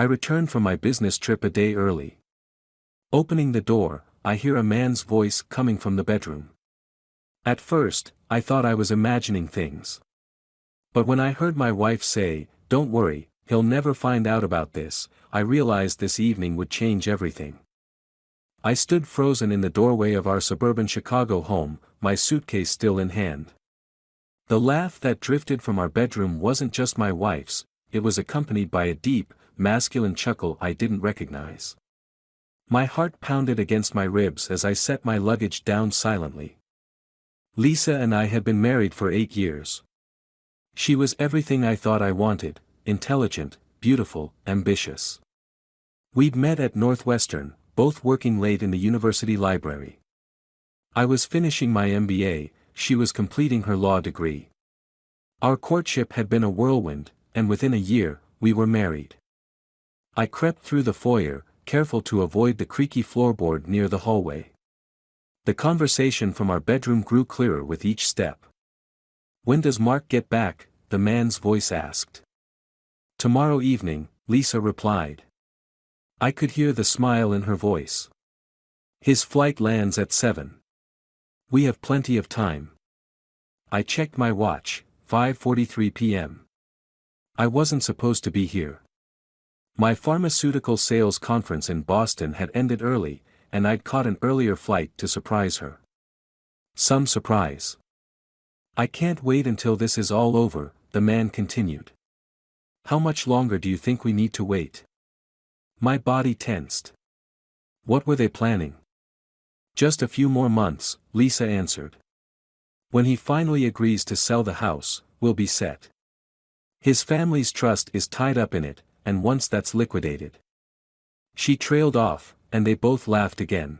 I return from my business trip a day early. Opening the door, I hear a man's voice coming from the bedroom. At first, I thought I was imagining things. But when I heard my wife say, "Don't worry, he'll never find out about this," I realized this evening would change everything. I stood frozen in the doorway of our suburban Chicago home, my suitcase still in hand. The laugh that drifted from our bedroom wasn't just my wife's, it was accompanied by a deep, masculine chuckle I didn't recognize. My heart pounded against my ribs as I set my luggage down silently. Lisa and I had been married for 8 years. She was everything I thought I wanted: intelligent, beautiful, ambitious. We'd met at Northwestern, both working late in the university library. I was finishing my MBA, she was completing her law degree. Our courtship had been a whirlwind, and within a year, we were married. I crept through the foyer, careful to avoid the creaky floorboard near the hallway. The conversation from our bedroom grew clearer with each step. "When does Mark get back?" the man's voice asked. "Tomorrow evening," Lisa replied. I could hear the smile in her voice. "His flight lands at 7. We have plenty of time." I checked my watch, 5:43 p.m. I wasn't supposed to be here. My pharmaceutical sales conference in Boston had ended early, and I'd caught an earlier flight to surprise her. Some surprise. "I can't wait until this is all over," the man continued. "How much longer do you think we need to wait?" My body tensed. What were they planning? "Just a few more months," Lisa answered. "When he finally agrees to sell the house, we'll be set. His family's trust is tied up in it, and once that's liquidated." She trailed off, and they both laughed again.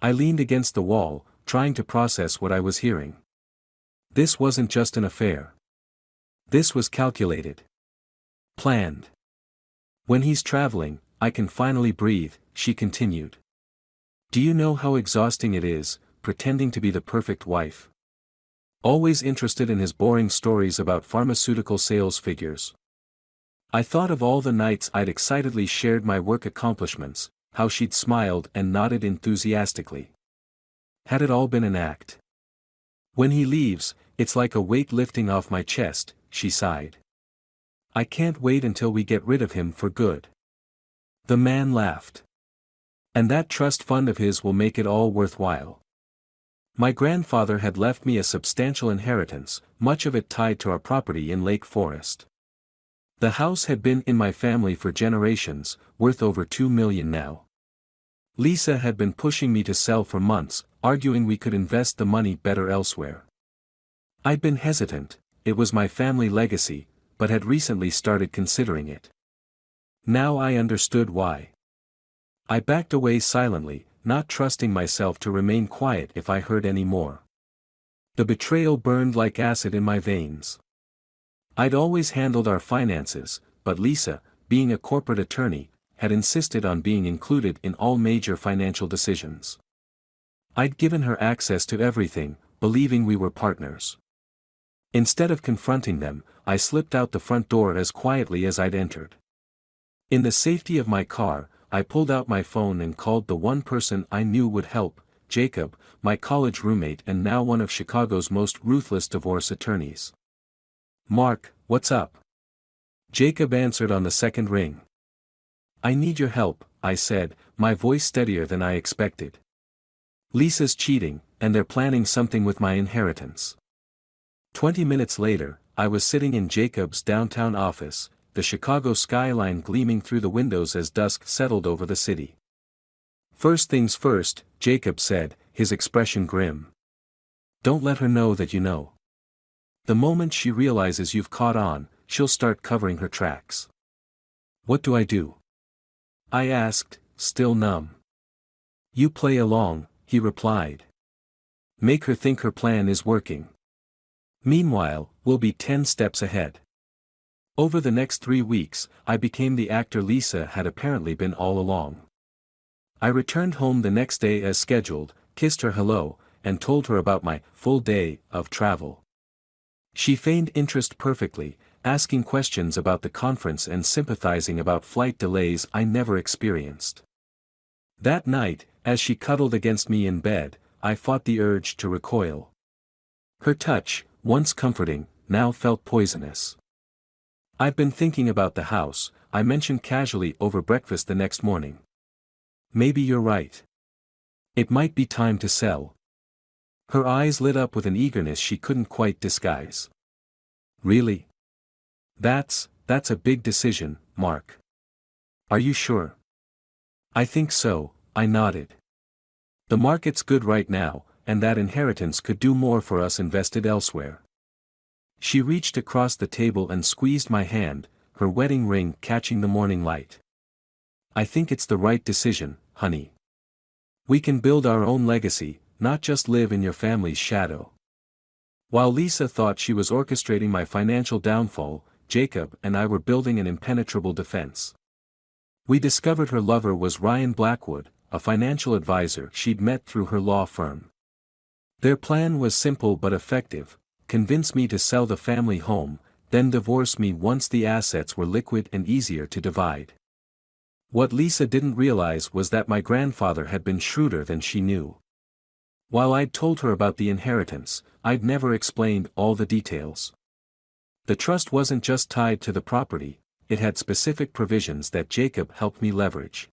I leaned against the wall, trying to process what I was hearing. This wasn't just an affair. This was calculated. Planned. "When he's traveling, I can finally breathe," she continued. "Do you know how exhausting it is, pretending to be the perfect wife? Always interested in his boring stories about pharmaceutical sales figures." I thought of all the nights I'd excitedly shared my work accomplishments, how she'd smiled and nodded enthusiastically. Had it all been an act? "When he leaves, it's like a weight lifting off my chest," she sighed. "I can't wait until we get rid of him for good." The man laughed. "And that trust fund of his will make it all worthwhile." My grandfather had left me a substantial inheritance, much of it tied to our property in Lake Forest. The house had been in my family for generations, worth over $2 million now. Lisa had been pushing me to sell for months, arguing we could invest the money better elsewhere. I'd been hesitant, it was my family legacy, but had recently started considering it. Now I understood why. I backed away silently, not trusting myself to remain quiet if I heard any more. The betrayal burned like acid in my veins. I'd always handled our finances, but Lisa, being a corporate attorney, had insisted on being included in all major financial decisions. I'd given her access to everything, believing we were partners. Instead of confronting them, I slipped out the front door as quietly as I'd entered. In the safety of my car, I pulled out my phone and called the one person I knew would help, Jacob, my college roommate and now one of Chicago's most ruthless divorce attorneys. "Mark, what's up?" Jacob answered on the second ring. "I need your help," I said, my voice steadier than I expected. "Lisa's cheating, and they're planning something with my inheritance." 20 minutes later, I was sitting in Jacob's downtown office, the Chicago skyline gleaming through the windows as dusk settled over the city. "First things first," Jacob said, his expression grim. "Don't let her know that you know. The moment she realizes you've caught on, she'll start covering her tracks." "What do I do?" I asked, still numb. "You play along," he replied. "Make her think her plan is working. Meanwhile, we'll be 10 steps ahead." Over the next 3 weeks, I became the actor Lisa had apparently been all along. I returned home the next day as scheduled, kissed her hello, and told her about my full day of travel. She feigned interest perfectly, asking questions about the conference and sympathizing about flight delays I never experienced. That night, as she cuddled against me in bed, I fought the urge to recoil. Her touch, once comforting, now felt poisonous. "I've been thinking about the house," I mentioned casually over breakfast the next morning. "Maybe you're right. It might be time to sell." Her eyes lit up with an eagerness she couldn't quite disguise. "Really? That's a big decision, Mark. Are you sure?" "I think so," I nodded. "The market's good right now, and that inheritance could do more for us invested elsewhere." She reached across the table and squeezed my hand, her wedding ring catching the morning light. "I think it's the right decision, honey. We can build our own legacy, not just live in your family's shadow." While Lisa thought she was orchestrating my financial downfall, Jacob and I were building an impenetrable defense. We discovered her lover was Ryan Blackwood, a financial advisor she'd met through her law firm. Their plan was simple but effective: convince me to sell the family home, then divorce me once the assets were liquid and easier to divide. What Lisa didn't realize was that my grandfather had been shrewder than she knew. While I'd told her about the inheritance, I'd never explained all the details. The trust wasn't just tied to the property, it had specific provisions that Jacob helped me leverage.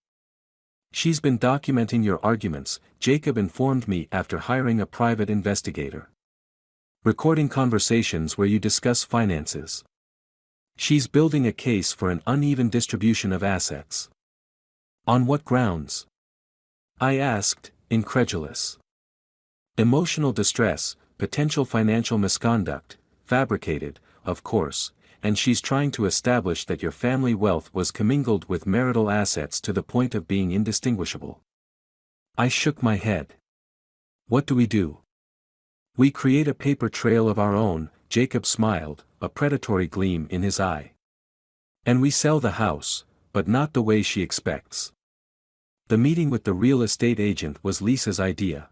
"She's been documenting your arguments," Jacob informed me after hiring a private investigator. "Recording conversations where you discuss finances. She's building a case for an uneven distribution of assets." "On what grounds?" I asked, incredulous. "Emotional distress, potential financial misconduct, fabricated, of course, and she's trying to establish that your family wealth was commingled with marital assets to the point of being indistinguishable." I shook my head. "What do we do?" "We create a paper trail of our own," Jacob smiled, a predatory gleam in his eye. "And we sell the house, but not the way she expects." The meeting with the real estate agent was Lisa's idea.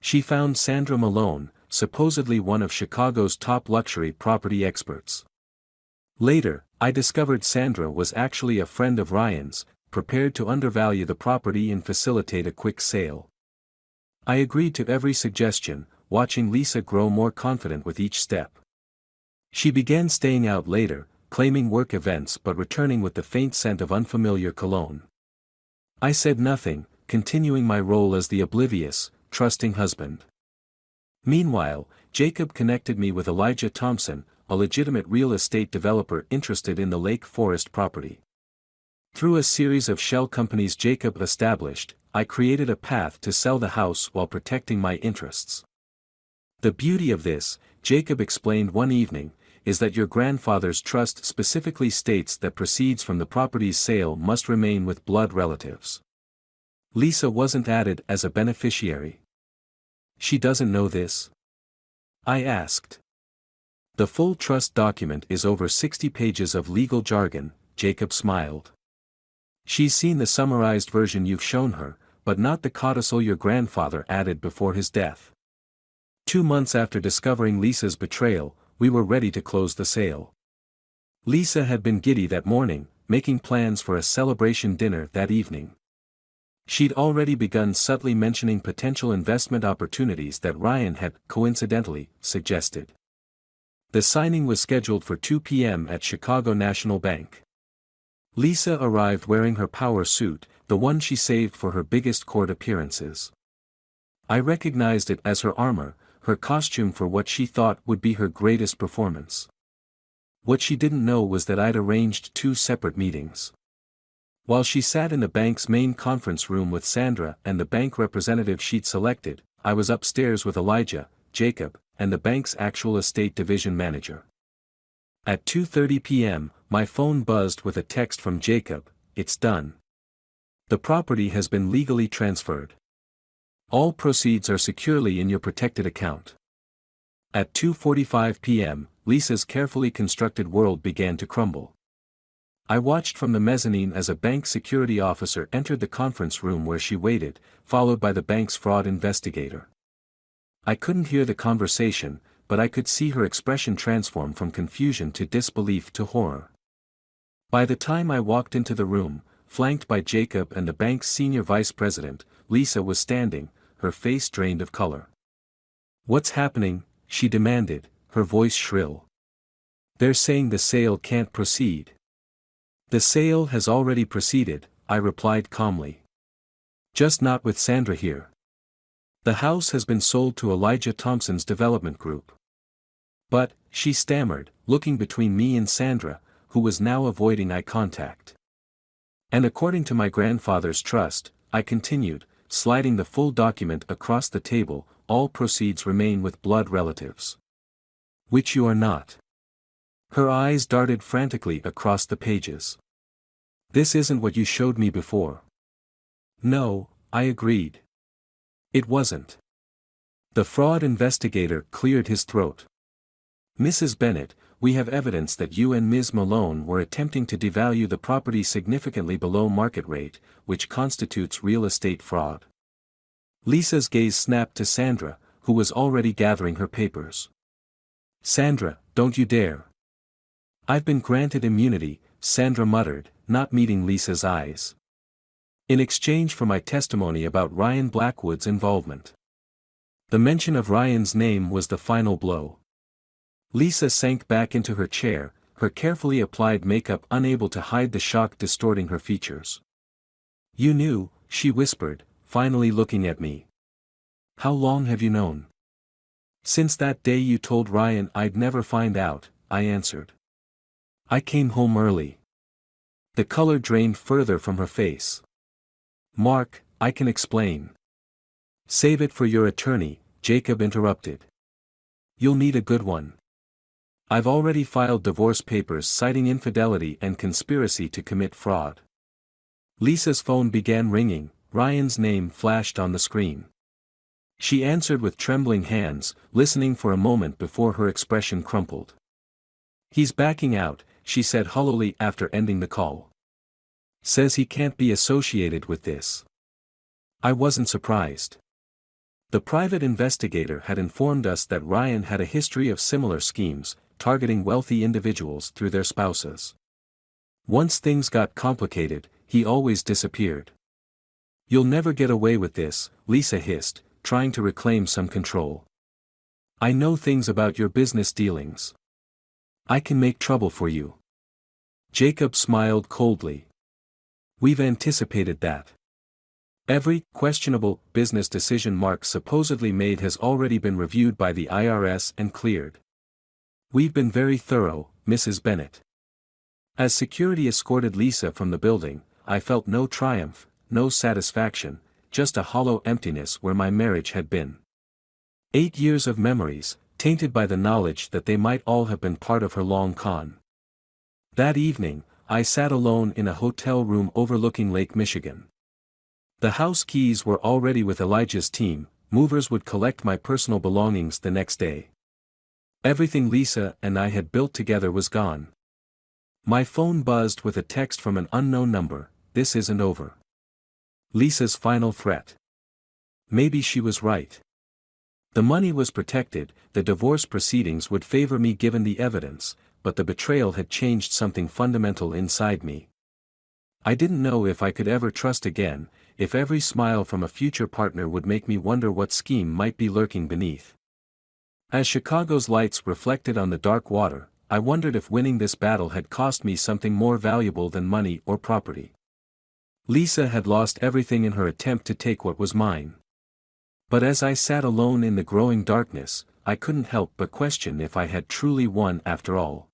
She found Sandra Malone, supposedly one of Chicago's top luxury property experts. Later, I discovered Sandra was actually a friend of Ryan's, prepared to undervalue the property and facilitate a quick sale. I agreed to every suggestion, watching Lisa grow more confident with each step. She began staying out later, claiming work events but returning with the faint scent of unfamiliar cologne. I said nothing, continuing my role as the oblivious, trusting husband. Meanwhile, Jacob connected me with Elijah Thompson, a legitimate real estate developer interested in the Lake Forest property. Through a series of shell companies Jacob established, I created a path to sell the house while protecting my interests. "The beauty of this," Jacob explained one evening, "is that your grandfather's trust specifically states that proceeds from the property's sale must remain with blood relatives. Lisa wasn't added as a beneficiary." "She doesn't know this?" I asked. "The full trust document is over 60 pages of legal jargon," Jacob smiled. "She's seen the summarized version you've shown her, but not the codicil your grandfather added before his death." 2 months after discovering Lisa's betrayal, we were ready to close the sale. Lisa had been giddy that morning, making plans for a celebration dinner that evening. She'd already begun subtly mentioning potential investment opportunities that Ryan had, coincidentally, suggested. The signing was scheduled for 2 p.m. at Chicago National Bank. Lisa arrived wearing her power suit, the one she saved for her biggest court appearances. I recognized it as her armor, her costume for what she thought would be her greatest performance. What she didn't know was that I'd arranged 2 separate meetings. While she sat in the bank's main conference room with Sandra and the bank representative she'd selected, I was upstairs with Elijah, Jacob, and the bank's actual estate division manager. At 2:30 p.m., my phone buzzed with a text from Jacob: "It's done. The property has been legally transferred. All proceeds are securely in your protected account." At 2:45 p.m., Lisa's carefully constructed world began to crumble. I watched from the mezzanine as a bank security officer entered the conference room where she waited, followed by the bank's fraud investigator. I couldn't hear the conversation, but I could see her expression transform from confusion to disbelief to horror. By the time I walked into the room, flanked by Jacob and the bank's senior vice president, Lisa was standing, her face drained of color. "What's happening?" she demanded, her voice shrill. "They're saying the sale can't proceed." "The sale has already proceeded," I replied calmly. "Just not with Sandra here. The house has been sold to Elijah Thompson's development group." "But," she stammered, looking between me and Sandra, who was now avoiding eye contact. "And according to my grandfather's trust," I continued, sliding the full document across the table, "all proceeds remain with blood relatives. Which you are not." Her eyes darted frantically across the pages. "This isn't what you showed me before." "No," I agreed. "It wasn't." The fraud investigator cleared his throat. "Mrs. Bennett, we have evidence that you and Ms. Malone were attempting to devalue the property significantly below market rate, which constitutes real estate fraud." Lisa's gaze snapped to Sandra, who was already gathering her papers. "Sandra, don't you dare." "I've been granted immunity," Sandra muttered, not meeting Lisa's eyes. "In exchange for my testimony about Ryan Blackwood's involvement." The mention of Ryan's name was the final blow. Lisa sank back into her chair, her carefully applied makeup unable to hide the shock distorting her features. "You knew," she whispered, finally looking at me. "How long have you known?" "Since that day you told Ryan I'd never find out," I answered. "I came home early." The color drained further from her face. "Mark, I can explain." "Save it for your attorney," Jacob interrupted. "You'll need a good one. I've already filed divorce papers citing infidelity and conspiracy to commit fraud." Lisa's phone began ringing, Ryan's name flashed on the screen. She answered with trembling hands, listening for a moment before her expression crumpled. "He's backing out," she said hollowly after ending the call. "Says he can't be associated with this." I wasn't surprised. The private investigator had informed us that Ryan had a history of similar schemes, targeting wealthy individuals through their spouses. Once things got complicated, he always disappeared. "You'll never get away with this," Lisa hissed, trying to reclaim some control. "I know things about your business dealings. I can make trouble for you." Jacob smiled coldly. "We've anticipated that. Every questionable business decision Mark supposedly made has already been reviewed by the IRS and cleared. We've been very thorough, Mrs. Bennett." As security escorted Lisa from the building, I felt no triumph, no satisfaction, just a hollow emptiness where my marriage had been. 8 years of memories, tainted by the knowledge that they might all have been part of her long con. That evening, I sat alone in a hotel room overlooking Lake Michigan. The house keys were already with Elijah's team, movers would collect my personal belongings the next day. Everything Lisa and I had built together was gone. My phone buzzed with a text from an unknown number, "This isn't over." Lisa's final threat. Maybe she was right. The money was protected, the divorce proceedings would favor me given the evidence, but the betrayal had changed something fundamental inside me. I didn't know if I could ever trust again, if every smile from a future partner would make me wonder what scheme might be lurking beneath. As Chicago's lights reflected on the dark water, I wondered if winning this battle had cost me something more valuable than money or property. Lisa had lost everything in her attempt to take what was mine. But as I sat alone in the growing darkness, I couldn't help but question if I had truly won after all.